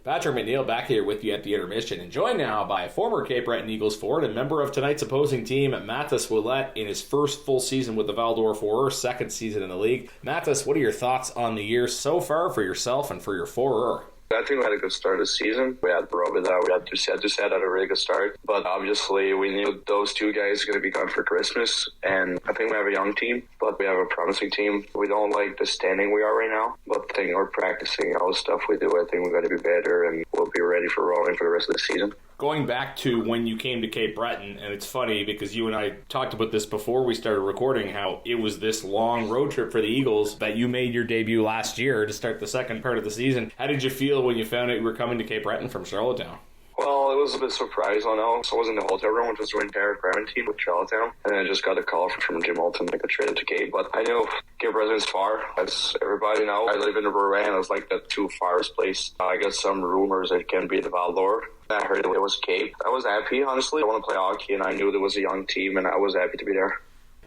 Patrick McNeil back here with you at the intermission, and joined now by former Cape Breton Eagles forward and member of tonight's opposing team, Matis Ouellet, in his first full season with the Val-d'Or Foreurs, second season in the league. Matis, what are your thoughts on the year so far for yourself and for your Foreurs? I think we had a good start this season. We had Robida, we had Doucet had a really good start. But obviously, we knew those two guys were going to be gone for Christmas. And I think we have a young team, but we have a promising team. We don't like the standing we are right now. But I think we're practicing all the stuff we do. I think we're going to be better, and we'll be ready for rolling for the rest of the season. Going back to when you came to Cape Breton, and it's funny because you and I talked about this before we started recording, how it was this long road trip for the Eagles that you made your debut last year to start the second part of the season. How did you feel when you found out you were coming to Cape Breton from Charlottetown? Well, it was a bit surprising, I know. So I was in the hotel room, which was doing quarantine with Charlottetown. And then I just got a call from Jim Alton, like a traded to Cape. But I knew Cape Breton is far, as everybody knows. I live in Rouyn-Noranda. It's like the two farthest place. I got some rumors it can be the Val-d'Or. I heard it was Cape. I was happy, honestly. I want to play hockey, and I knew there was a young team, and I was happy to be there.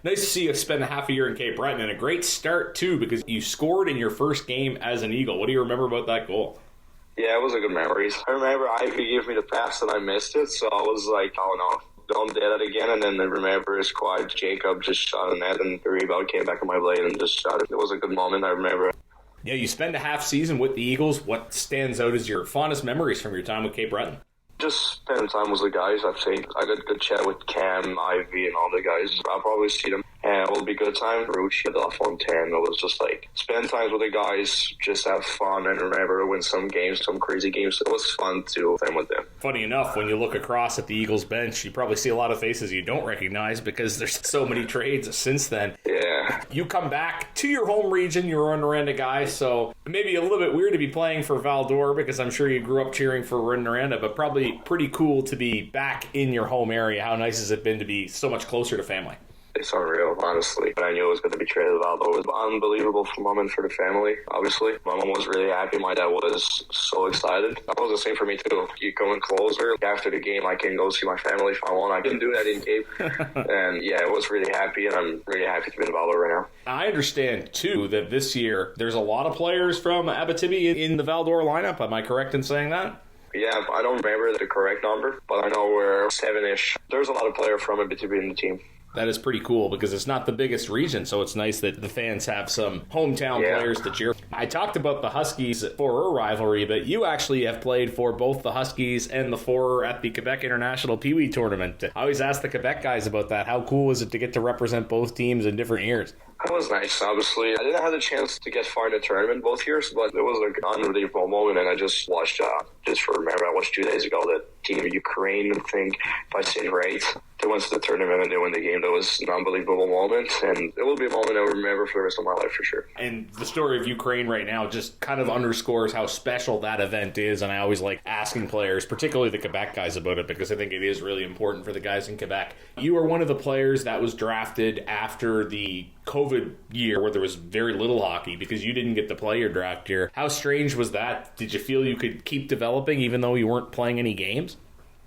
Nice to see you spend a half a year in Cape Breton, and a great start, too, because you scored in your first game as an Eagle. What do you remember about that goal? Yeah, it was a good memories. I remember Ivy gave me the pass and I missed it, so I was like, oh no, don't do that again. And then I remember his quad, Jacob just shot a net, and the rebound came back on my blade and just shot it. It was a good moment, I remember. Yeah, you spend a half season with the Eagles. What stands out as your fondest memories from your time with Cape Breton? Just spending time with the guys, I'd say. I got a good chat with Cam, Ivy, and all the guys. I'll probably see them. And it will be a good time. Rucci at the Fontaine. It was just like, spend time with the guys, just have fun, and remember, win some games, some crazy games. It was fun to play with them. Funny enough, when you look across at the Eagles bench, you probably see a lot of faces you don't recognize because there's so many trades since then. Yeah. You come back to your home region, you're a Rouyn-Noranda guy, so maybe a little bit weird to be playing for Val-d'Or because I'm sure you grew up cheering for Rouyn-Noranda, but probably pretty cool to be back in your home area. How nice has it been to be so much closer to family? It's unreal, honestly. I knew it was going to be traded to Val-d'Or. It was an unbelievable moment for the family, obviously. My mom was really happy. My dad was so excited. That was the same for me, too. You going closer. After the game, I can go see my family if I want. I didn't do that in Cape. And, yeah, I was really happy, and I'm really happy to be in Val-d'Or right now. I understand, too, that this year there's a lot of players from Abitibi in the Val-d'Or lineup. Am I correct in saying that? Yeah, I don't remember the correct number, but I know we're 7-ish. There's a lot of players from Abitibi in the team. That is pretty cool because it's not the biggest region, so it's nice that the fans have some hometown players to cheer. I talked about the Huskies-Foreurs rivalry, but you actually have played for both the Huskies and the Foreurs at the Quebec International Pee Wee Tournament. I always ask the Quebec guys about that. How cool is it to get to represent both teams in different years? That was nice, obviously. I didn't have the chance to get far in the tournament both years, but it was like an unbelievable moment, and I just watched, I watched 2 days ago the team of Ukraine, I think, if I say it right. They went to the tournament and they won the game. That was an unbelievable moment, and it will be a moment I will remember for the rest of my life for sure. And the story of Ukraine right now just kind of underscores how special that event is, and I always like asking players, particularly the Quebec guys, about it because I think it is really important for the guys in Quebec. You are one of the players that was drafted after the COVID year where there was very little hockey because you didn't get to play your draft year. How strange was that? Did you feel you could keep developing even though you weren't playing any games?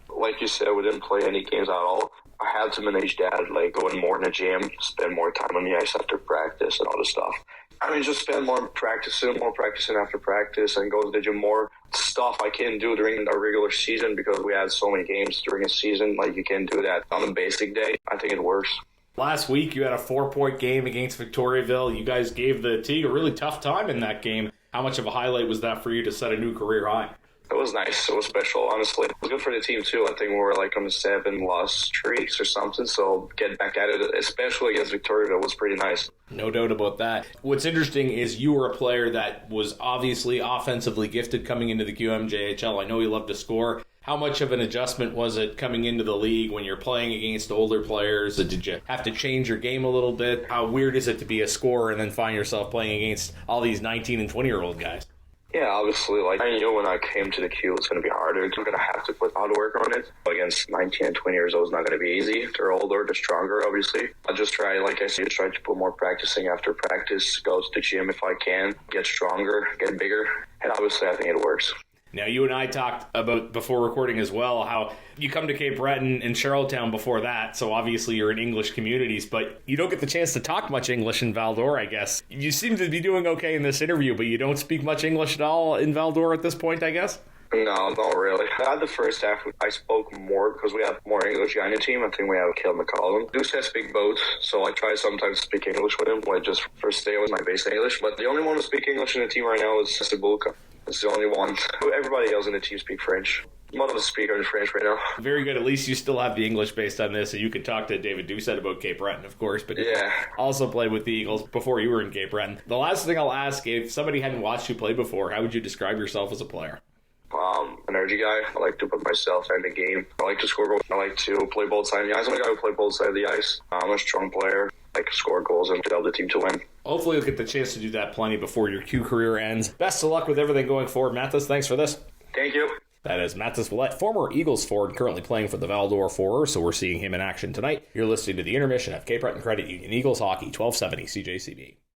Like you said, we didn't play any games at all. I had to manage that, like going more in the gym, spend more time on the ice after practice and all this stuff. I mean, just spend more practicing after practice and go to the gym more. Stuff I can't do during a regular season because we had so many games during a season. Like, you can't do that on a basic day. I think it works. Last week, you had a 4-point game against Victoriaville. You guys gave the Teague a really tough time in that game. How much of a highlight was that for you to set a new career high? It was nice. It was special, honestly. It was good for the team, too. I think we were like on 7-loss streaks or something, so getting back at it, especially against Victoriaville, was pretty nice. No doubt about that. What's interesting is you were a player that was obviously offensively gifted coming into the QMJHL. I know you love to score. How much of an adjustment was it coming into the league when you're playing against older players? Did you have to change your game a little bit? How weird is it to be a scorer and then find yourself playing against all these 19 and 20-year-old guys? Yeah, obviously, like, I knew when I came to the Q, it's going to be harder. I'm going to have to put hard work on it. Against 19 and 20 years old, it's not going to be easy. They're older, they're stronger, obviously. I just try, like I said, try to put more practicing after practice, go to the gym if I can, get stronger, get bigger. And obviously, I think it works. Now, you and I talked about before recording as well how you come to Cape Breton and Charlottetown before that, so obviously you're in English communities, but you don't get the chance to talk much English in Val-d'Or, I guess. You seem to be doing okay in this interview, but you don't speak much English at all in Val-d'Or at this point, I guess? No, not really. I had the first half, I spoke more because we have more English guy on the team. I think we have Kill McCollum. Deuce has speak both, so I try sometimes to speak English with him, like just first day with my base English. But the only one who speaks English in the team right now is Sabulka. It's the only one. Everybody else in the team speak French. A lot of us speak in French right now. Very good. At least you still have the English based on this, and you can talk to David Doucette about Cape Breton, of course, but yeah. Also played with the Eagles before you were in Cape Breton. The last thing I'll ask, if somebody hadn't watched you play before, how would you describe yourself as a player? Energy guy. I like to put myself in the game. I like to score goals. I like to play both sides of the ice. I'm a guy who play both sides of the ice. I'm a strong player. I like to score goals and tell the team to win. Hopefully you'll get the chance to do that plenty before your Q career ends. Best of luck with everything going forward, Matis. Thanks for this. Thank you. That is Matis Ouellet, former Eagles forward, currently playing for the Val-d'Or Foreurs, so we're seeing him in action tonight. You're listening to the intermission of Cape Breton Credit Union Eagles Hockey, 1270 CJCB.